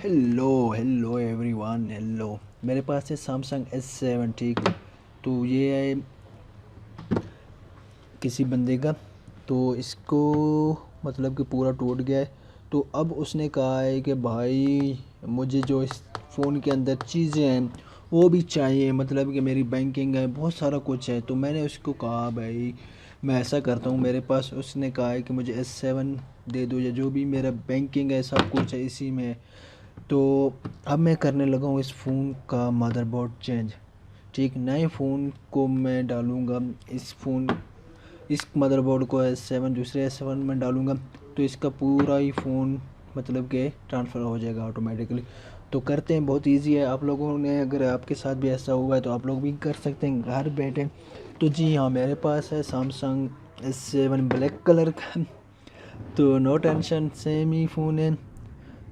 Hello hello everyone, hello. मेरे पास है Samsung S7, ठीक। तो ये है किसी बंदे का, तो इसको मतलब कि पूरा टूट गया है। तो अब उसने कहा है कि भाई मुझे जो इस फ़ोन के अंदर चीज़ें हैं वो भी चाहिए, मतलब कि मेरी बैंकिंग है, बहुत सारा कुछ है। तो मैंने उसको कहा भाई मैं ऐसा करता हूँ, मेरे पास उसने कहा है कि मुझे S7 दे दो, या जो भी मेरा बैंकिंग है सब कुछ है इसी में। तो अब मैं करने लगा हूँ इस फ़ोन का मदरबोर्ड चेंज, ठीक। नए फ़ोन को मैं डालूँगा इस मदरबोर्ड को S7 दूसरे S7 में डालूँगा, तो इसका पूरा ही फ़ोन मतलब कि ट्रांसफ़र हो जाएगा ऑटोमेटिकली। तो करते हैं, बहुत इजी है। आप लोगों ने अगर आपके साथ भी ऐसा हुआ है तो आप लोग भी कर सकते हैं घर बैठे। तो जी हाँ, मेरे पास है सैमसंग S7 ब्लैक कलर का। तो नो टेंशन, सेम ही फ़ोन है।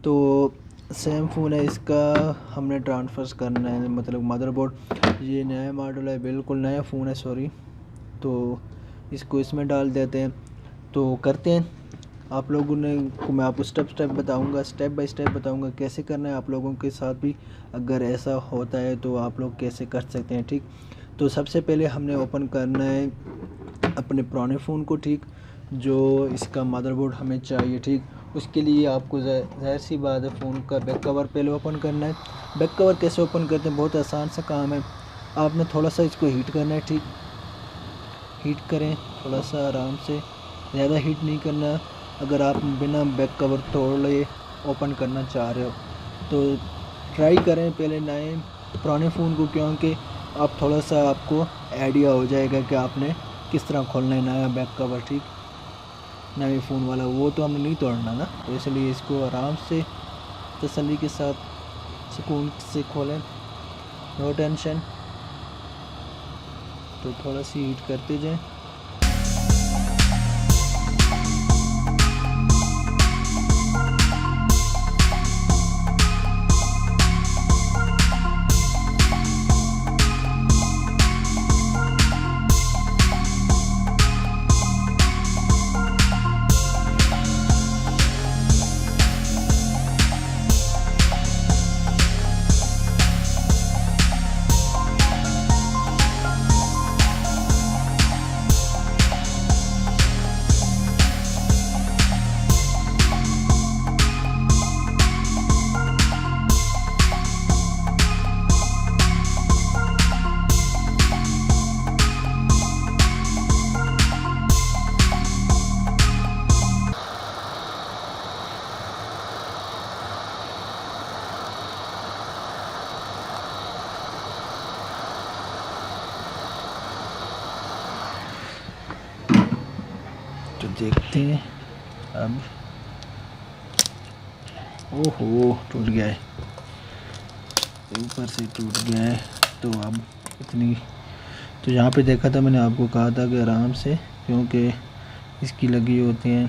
तो सेम फ़ोन है, इसका हमने ट्रांसफ़र करना है, मतलब मदरबोर्ड। ये नया मॉडल है, बिल्कुल नया फ़ोन है, सॉरी। तो इसको इसमें डाल देते हैं, तो करते हैं। आप लोगों ने को मैं आपको स्टेप बताऊंगा, स्टेप बाय स्टेप बताऊंगा कैसे करना है। आप लोगों के साथ भी अगर ऐसा होता है तो आप लोग कैसे कर सकते हैं, ठीक। तो सबसे पहले हमने ओपन करना है अपने पुराने फ़ोन को, ठीक। जो इसका मदरबोर्ड हमें चाहिए, ठीक। उसके लिए आपको ज़ाहिर सी बात है फ़ोन का बैक कवर पहले ओपन करना है। बैक कवर कैसे ओपन करते हैं, बहुत आसान सा काम है। आपने थोड़ा सा इसको हीट करना है, ठीक। हीट करें थोड़ा सा आराम से, ज़्यादा हीट नहीं करना। अगर आप बिना बैक कवर तोड़े ओपन करना चाह रहे हो तो ट्राई करें पहले नए पुराने फ़ोन को, क्योंकि आप थोड़ा सा आपको आइडिया हो जाएगा कि आपने किस तरह खोलना है नया बैक कवर, ठीक। नए फ़ोन वाला वो तो हमने नहीं तोड़ना ना, तो इसलिए इसको आराम से तसल्ली के साथ सुकून से खोलें, नो टेंशन। तो थोड़ा सी हीट करते जाएं। तो देखते हैं अब। ओहो, टूट गया है, ऊपर से टूट गया है। तो अब इतनी, तो यहाँ पे देखा था मैंने, आपको कहा था कि आराम से, क्योंकि इसकी लगी होती हैं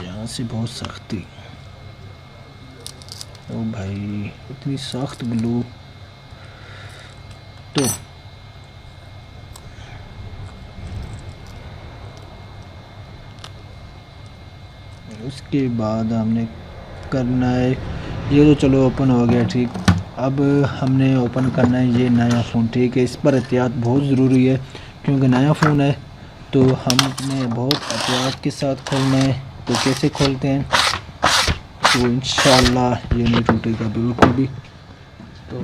यहाँ से बहुत सख्ती। ओ भाई, इतनी सख्त ग्लू। तो उसके बाद हमने करना है, ये तो चलो ओपन हो गया, ठीक। अब हमने ओपन करना है ये नया फ़ोन, ठीक है। इस पर एहतियात बहुत ज़रूरी है, क्योंकि नया फ़ोन है तो हमने बहुत एहतियात के साथ खोलना है। तो कैसे खोलते हैं, तो इंशाल्लाह ये नहीं टूटेगा बिल्कुल भी। तो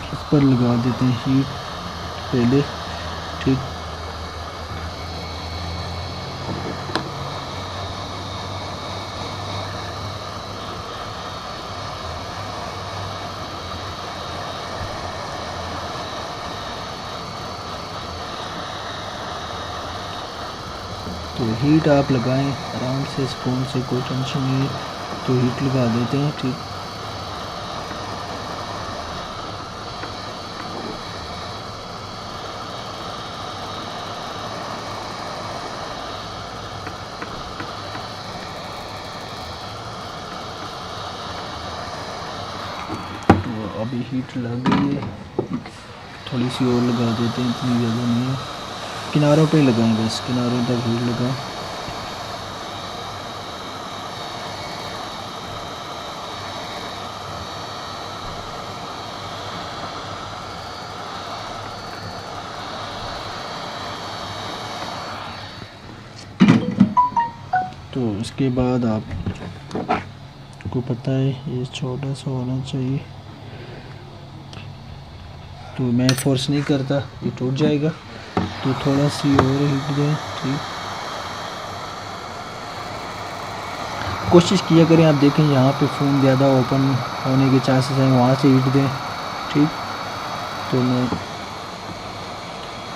इस पर लगा देते हैं हीट पहले, ठीक। तो हीट आप लगाएं आराम से, स्पून से, कोई टेंशन नहीं है। तो हीट लगा देते हैं, ठीक। तो अभी हीट लग गई है, थोड़ी सी और लगा देते हैं, इतनी ज़्यादा नहीं है। किनारों पे लगाएं, बस किनारों तक हीट लगाएं। तो उसके बाद आपको पता है ये छोटा सा होना चाहिए, तो मैं फोर्स नहीं करता, ये टूट जाएगा। तो थोड़ा सी और हीट दें, ठीक। कोशिश किया करें, आप देखें यहाँ पे फ़ोन ज़्यादा ओपन होने के चांसेस हैं, वहाँ से हीट दें, ठीक। तो मैं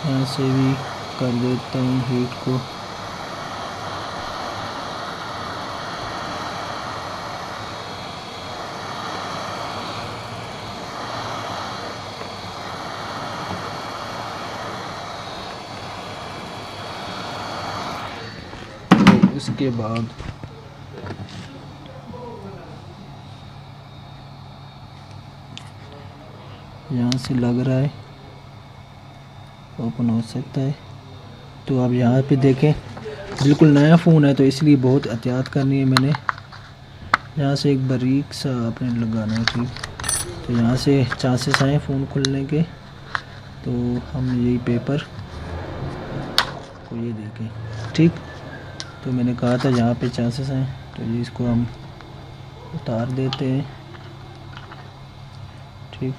यहाँ से भी कर देता हूँ हीट को। तो इसके बाद यहाँ से लग रहा है ओपन हो सकता है। तो आप यहाँ पे देखें, बिल्कुल नया फ़ोन है तो इसलिए बहुत एहतियात करनी है मैंने। यहाँ से एक बारीक सा आपने लगाना है, ठीक। तो यहाँ से चांसेस आए फ़ोन खुलने के, तो हम यही पेपर को ये देखें, ठीक। तो मैंने कहा था यहाँ पे चांसेस हैं, तो ये इसको हम उतार देते हैं, ठीक।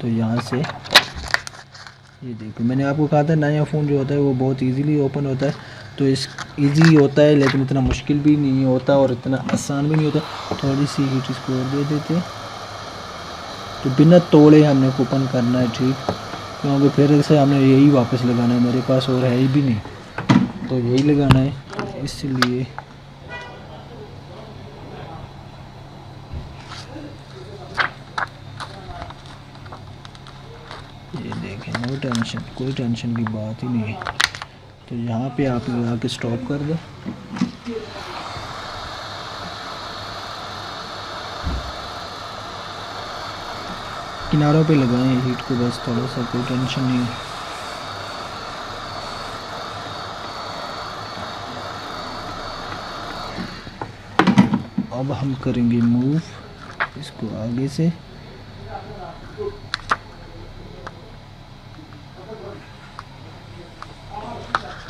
तो यहाँ से ये देखो, मैंने आपको कहा था नया फ़ोन जो होता है वो बहुत इजीली ओपन होता है। तो इस इजी होता है लेकिन इतना मुश्किल भी नहीं होता और इतना आसान भी नहीं होता। थोड़ी सी हीट इसको और दे देते हैं, तो बिना तोड़े हमने ओपन करना है, ठीक। क्योंकि फिर से हमने यही वापस लगाना है, मेरे पास और है ही भी नहीं, तो यही लगाना है, इसलिए ये देखें, नो टेंशन, कोई टेंशन की बात ही नहीं है। तो यहाँ पे आप लगा के स्टॉप कर दो। किनारों पे लगाएं हीट को, बस थोड़ा सा, कोई टेंशन नहीं है। अब हम करेंगे मूव इसको आगे से।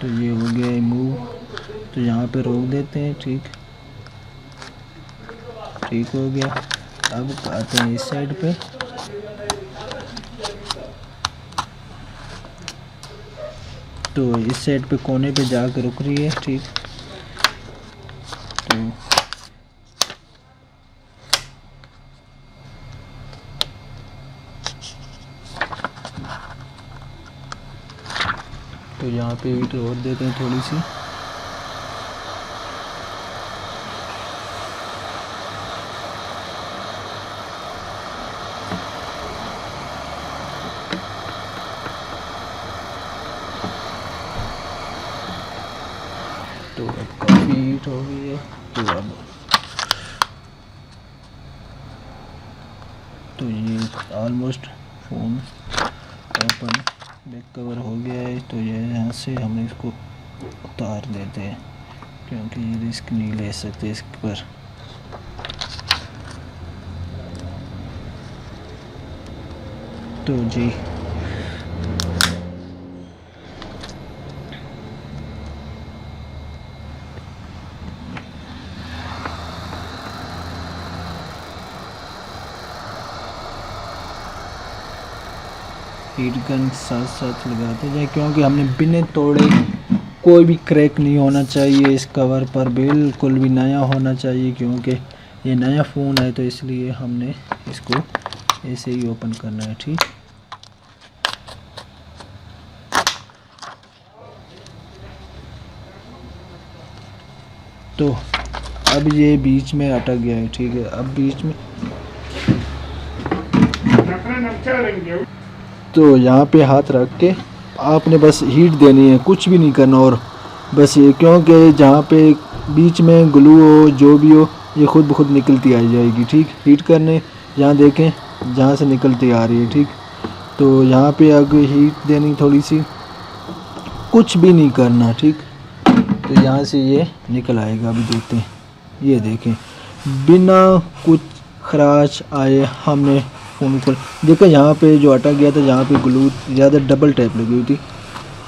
तो ये हो गया मूव, तो यहाँ पे रोक देते हैं, ठीक। ठीक हो गया। अब आते हैं इस साइड पे, तो इस साइड पे कोने पे जाकर रुक रही है, ठीक। तो यहाँ पे हीट और देते हैं थोड़ी सी। तो अब काफ़ी हीट हो गई है, तो अब तो ये almost phone open back cover हो गया है। तो ये यहाँ से हम इसको उतार देते हैं क्योंकि ये रिस्क नहीं ले सकते इस पर। तो जी हीट गन साथ साथ लगाते जाए क्योंकि हमने बिना तोड़े, कोई भी क्रैक नहीं होना चाहिए इस कवर पर, बिल्कुल भी नया होना चाहिए क्योंकि ये नया फ़ोन है, तो इसलिए हमने इसको ऐसे ही ओपन करना है, ठीक। तो अब ये बीच में अटक गया है, ठीक है। अब बीच में तो यहाँ पे हाथ रख के आपने बस हीट देनी है, कुछ भी नहीं करना। और बस ये क्योंकि जहाँ पे बीच में ग्लू हो, जो भी हो, ये खुद ब खुद निकलती आ जाएगी, ठीक। हीट करने यहाँ देखें जहाँ से निकलती आ रही है, ठीक। तो यहाँ पे आगे हीट देनी थोड़ी सी, कुछ भी नहीं करना, ठीक। तो यहाँ से ये निकल आएगा, अभी देखते हैं, ये देखें बिना कुछ खराश आए हमने फ़ोन को देखा। यहाँ पे जो अटक गया था, जहाँ पे ग्लू ज़्यादा डबल टैप लगी हुई थी,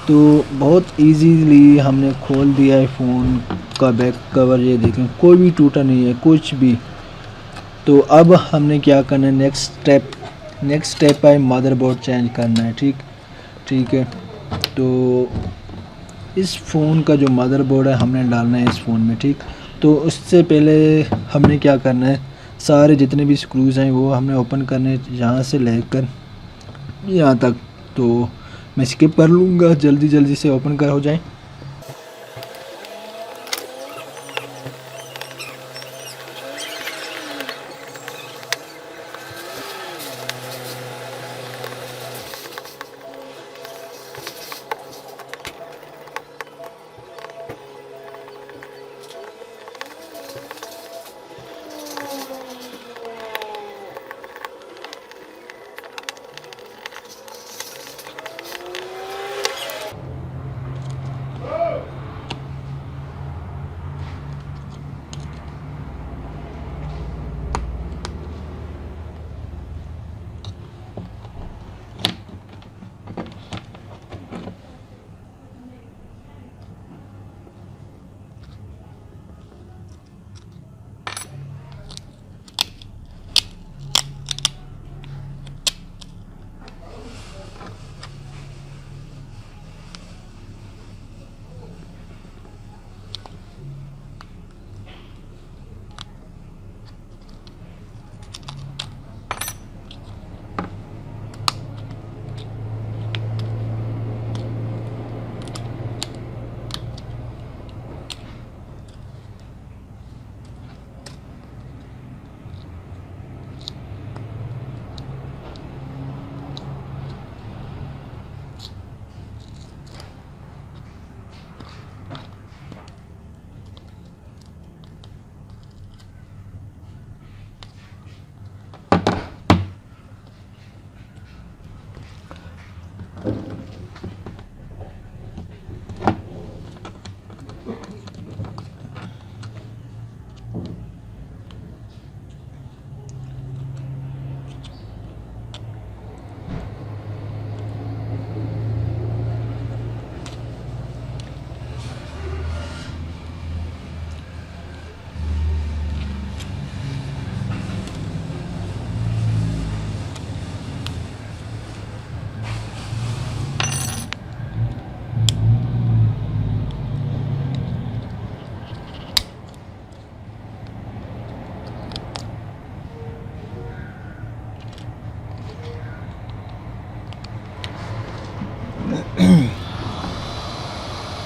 तो बहुत इजीली हमने खोल दिया है फ़ोन का बैक कवर। ये देखें कोई भी टूटा नहीं है कुछ भी। तो अब हमने क्या करना है, नेक्स्ट स्टेप है मदरबोर्ड चेंज करना है। ठीक है। तो इस फ़ोन का जो मदरबोर्ड है हमने डालना है इस फ़ोन में। ठीक, तो उससे पहले हमने क्या करना है, सारे जितने भी स्क्रूज़ हैं वो हमने ओपन करने, यहाँ से लेकर यहाँ तक। तो मैं स्किप कर लूँगा, जल्दी से ओपन कर हो जाए।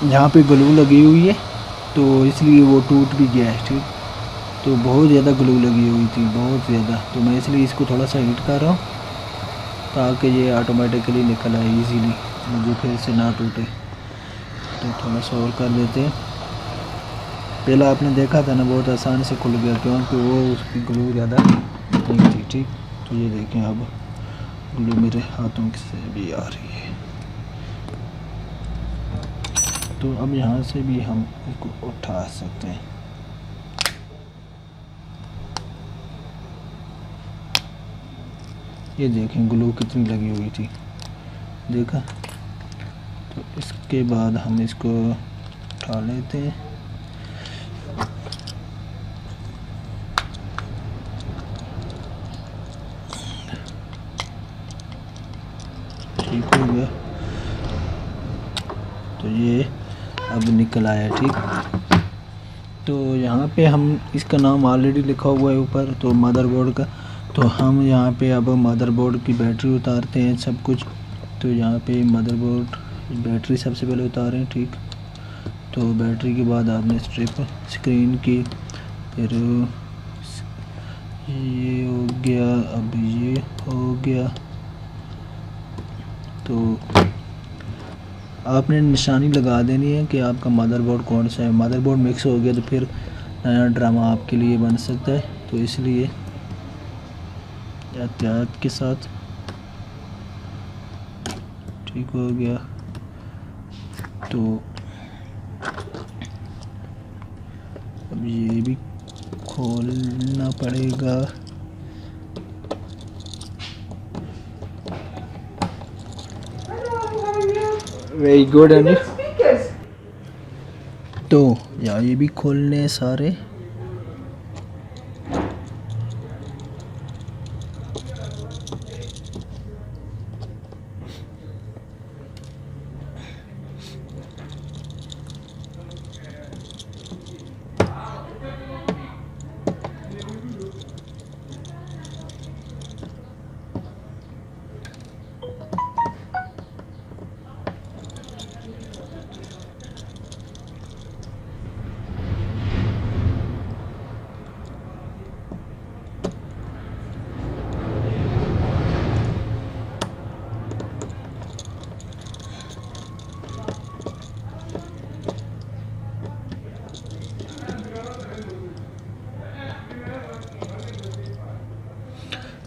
यहाँ पे ग्लू लगी हुई है तो इसलिए वो टूट भी गया है। ठीक, तो बहुत ज़्यादा ग्लू लगी हुई थी, बहुत ज़्यादा। तो मैं इसलिए इसको थोड़ा सा हीट कर रहा हूँ ताकि ये ऑटोमेटिकली निकल आए इजीली, मुझे फिर से ना टूटे। तो थोड़ा सा और कर देते हैं। पहला आपने देखा था ना, बहुत आसान से खुल गया क्योंकि वो उसकी ग्लू ज़्यादा नहीं थी। ठीक, तो ये देखें अब ग्लू मेरे हाथों से भी आ रही है। तो अब यहाँ से भी हम इसको उठा सकते हैं। ये देखें ग्लू कितनी लगी हुई थी, देखा। तो इसके बाद हम इसको उठा लेते हैं। ठीक हो गया, तो ये अब निकल आया। ठीक, तो यहाँ पे हम इसका नाम ऑलरेडी लिखा हुआ है ऊपर, तो मदरबोर्ड का। तो हम यहाँ पे अब मदरबोर्ड की बैटरी उतारते हैं सब कुछ। तो यहाँ पे मदरबोर्ड बैटरी सबसे पहले उतारें। ठीक, तो बैटरी के बाद आपने स्ट्रिप स्क्रीन की, फिर ये हो गया, अब ये हो गया। तो आपने निशानी लगा देनी है कि आपका मदरबोर्ड कौन सा है। मदरबोर्ड मिक्स हो गया तो फिर नया ड्रामा आपके लिए बन सकता है, तो इसलिए एहतियात के साथ। ठीक हो गया, तो अब ये भी खोलना पड़ेगा। वेरी गुड है। तो यार ये भी खोलने हैं सारे।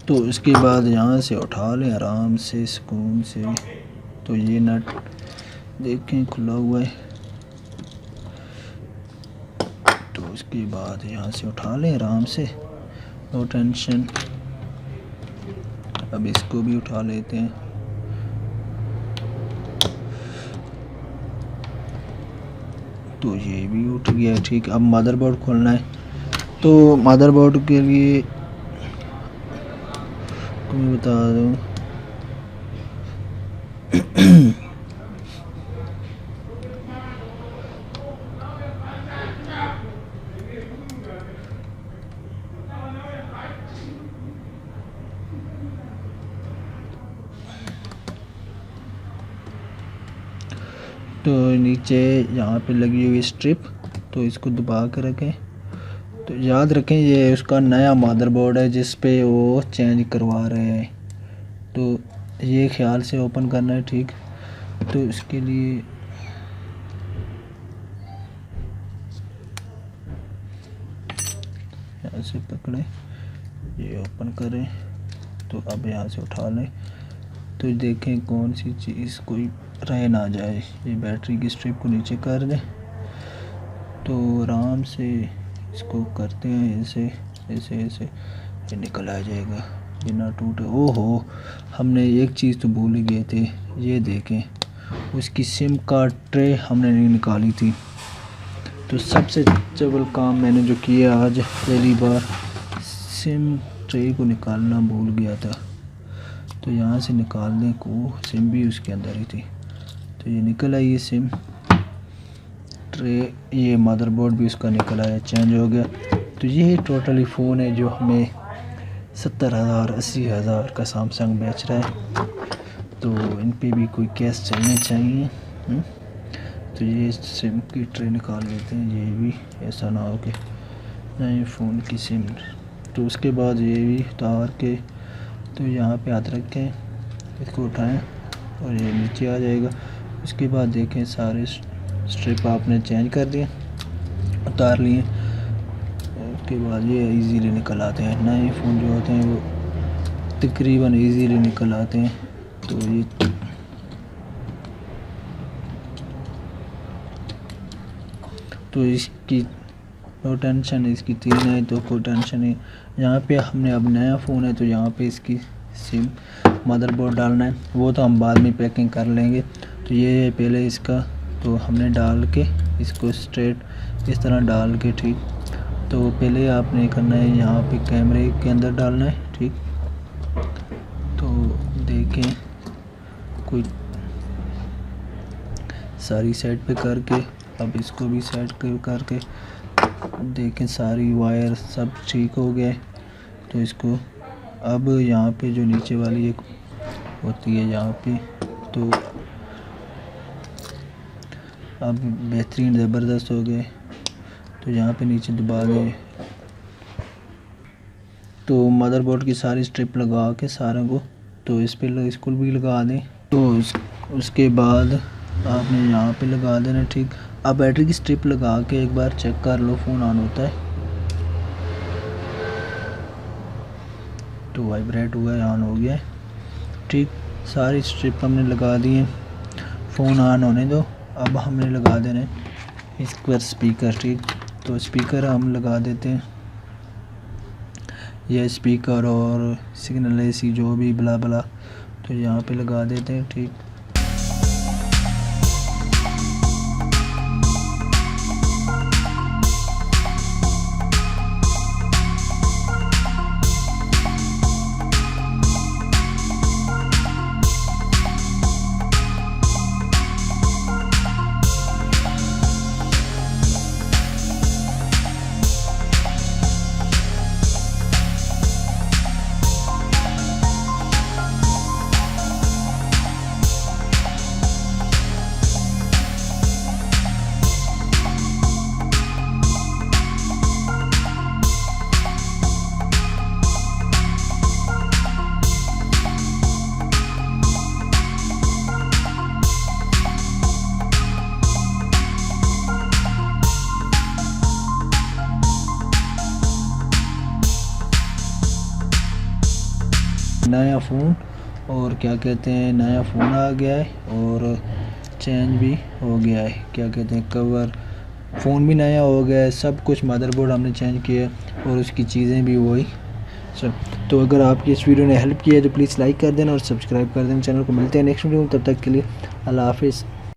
तो इसके बाद यहाँ से उठा लें आराम से सुकून से। तो ये नट देखें खुला हुआ है। तो इसके बाद यहाँ से उठा लें आराम से, नो टेंशन। अब इसको भी उठा लेते हैं। तो ये भी उठ गया, ठीक। अब मदरबोर्ड खोलना है। तो मदरबोर्ड के लिए मैं बता दूँ, तो नीचे यहाँ पे लगी हुई स्ट्रिप, तो इसको दबा कर रखें। तो याद रखें ये उसका नया मदरबोर्ड है जिस पे वो चेंज करवा रहे हैं, तो ये ख्याल से ओपन करना है, ठीक। तो इसके लिए यहाँ से पकड़े, ये ओपन करें। तो अब यहाँ से उठा लें। तो देखें कौन सी चीज़ कोई रह ना जाए। ये बैटरी की स्ट्रिप को नीचे कर दें। तो आराम से इसको करते हैं ऐसे ऐसे ऐसे, ये निकल आ जाएगा बिना टूटे। ओहो, हमने एक चीज़ तो भूल ही गए थे। ये देखें उसकी सिम का ट्रे हमने नहीं निकाली थी। तो सबसे चबल काम मैंने जो किया आज पहली बार, सिम ट्रे को निकालना भूल गया था। तो यहाँ से निकालने को, सिम भी उसके अंदर ही थी। तो ये निकल आई, ये सिम ट्रे, ये मदरबोर्ड भी उसका निकल आया, चेंज हो गया। तो ये टोटली फ़ोन है जो हमें 70,000 80,000 का सैमसंग बेच रहा है। तो इन पे भी कोई केस चलने चाहिए। तो ये सिम की ट्रे निकाल लेते हैं, ये भी ऐसा ना हो कि नए फ़ोन की सिम। तो उसके बाद ये भी उतार के, तो यहाँ पे हाथ रखें, इसको उठाएं और ये नीचे आ जाएगा। उसके बाद देखें सारे स्ट्रिप आपने चेंज कर दिए, उतार लिए। उसके बाद ये इजीली निकल आते हैं। नए फ़ोन जो होते हैं वो तकरीबन इजीली निकल आते हैं। तो ये तो इसकी नो टेंशन, इसकी 3 है तो कोई टेंशन नहीं। यहाँ पे हमने अब नया फ़ोन है तो यहाँ पे इसकी सिम मदरबोर्ड डालना है, वो तो हम बाद में पैकिंग कर लेंगे। तो ये पहले इसका, तो हमने डाल के इसको स्ट्रेट इस तरह डाल के, ठीक। तो पहले आपने करना है यहाँ पे कैमरे के अंदर डालना है, ठीक। तो देखें कोई सारी साइड पे करके, अब इसको भी सेट करके देखें सारी वायर सब ठीक हो गए। तो इसको अब यहाँ पे जो नीचे वाली एक होती है यहाँ पे, तो अब बेहतरीन ज़बरदस्त हो गए। तो यहाँ पे नीचे दबा दें। तो मदरबोर्ड की सारी स्ट्रिप लगा के सारों को, तो इस पे इसको भी लगा दें। तो उसके बाद आपने यहाँ पे लगा देना, ठीक। अब बैटरी की स्ट्रिप लगा के एक बार चेक कर लो, फ़ोन ऑन होता है। तो वाइब्रेट हुआ है, ऑन हो गया है, ठीक। सारी स्ट्रिप हमने लगा दी है, फ़ोन ऑन होने दो। अब हमने लगा देना इस पर स्पीकर, ठीक। तो स्पीकर हम लगा देते हैं, यह स्पीकर और सिग्नल एसी जो भी बला बला, तो यहाँ पे लगा देते हैं, ठीक। नया फ़ोन और क्या कहते हैं नया फ़ोन आ गया है और चेंज भी हो गया है, क्या कहते हैं कवर, फ़ोन भी नया हो गया है, सब कुछ मदरबोर्ड हमने चेंज किया और उसकी चीज़ें भी वही सब। तो अगर आपकी इस वीडियो ने हेल्प किया है तो प्लीज़ लाइक कर देना और सब्सक्राइब कर देना चैनल को। मिलते हैं नेक्स्ट वीडियो में, तब तक के लिए अल्लाह हाफिज़।